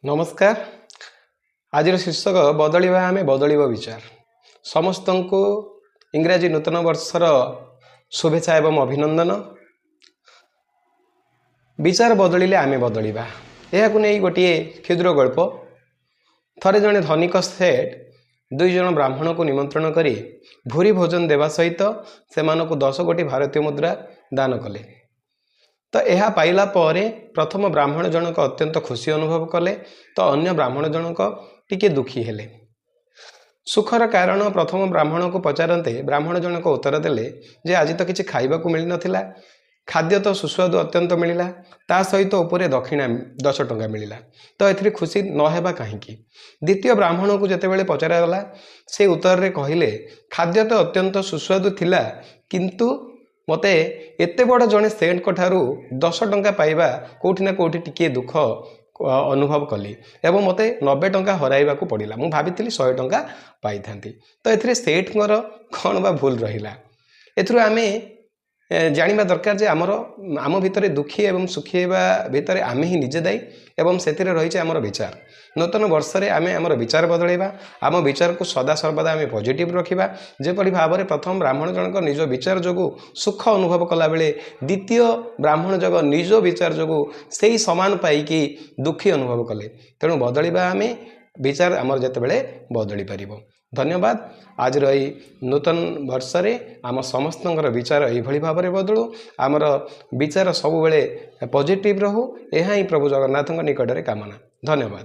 नमस्कार। आज शीर्षक बदलिबा आमे बदलिबा विचार। समस्त को इंग्राजी नूतन वर्षर शुभेच्छा एवं अभिनंदन। विचार बदलिले आमे बदलिबा यह नहीं गोटे क्षुद्र गल्प। थरे जड़े धनिक सेठ 2 जन ब्राह्मण को निमंत्रण करी भूरी भोजन देवा सहित से 10 कोटी भारतीय मुद्रा दान कले। तो यह पाइला परे प्रथम ब्राह्मण जनक अत्यंत खुशी अनुभव कले, तो अन्य ब्राह्मण जनक टिके दुखी हेले। सुखर कारण प्रथम ब्राह्मण को पचारते ब्राह्मण जनक उत्तर देले जे आज तो किसी खाइबा को मिल नथिला, खाद्य तो सुस्वादु अत्यंत मिलिला, ता सहित उपरे दक्षिणा 10 टंका मिलिला, तो एथि खुशी नहेबा कहीं। द्वितीय ब्राह्मण को जितेबाला पचरागला से उत्तर रे कहिले खाद्य तो अत्यंत सुस्वादु थिला, किंतु मते एते बड़ जड़े सेठ ठारू 10 टंका पाइबा कोठी ना कोठी टिके दुख अनुभव कली एवं मते 90 टंका हराइबा को पड़िला। मु भाबिथिली 100 टंका पाई थांती। तो एथिरे सेठଙ୍କର कौन बा भूल रहिला। एथुरु आमे जानिबा दरकार जे आम भितर दुखी एवं सुखी हेबा भितर आमे ही निजे दायी एवं सेतिरे रहिছে आमर विचार। नूतन वर्ष रे आमे आमर विचार बदलैबा, आम विचार को सदा सर्वदा आमे पॉजिटिव रखिबा। जेपरि भाव में प्रथम ब्राह्मण जनक निज विचार जोगु सुख अनुभव कला बेले द्वितीय ब्राह्मण जग निज विचार जोगु सेही समान पाइकी दुखी अनुभव कले। तेणु बदलैबा आमे विचार आमर जेतेबेले बदली पारिबो। धन्यवाद। आज रही नूतन वर्ष रे आम समस्त विचार यही भाव में बदलू, आमर विचार सब बेले पॉजिटिव रहू, यह ही प्रभु जगन्नाथ निकट में कामना। धन्यवाद।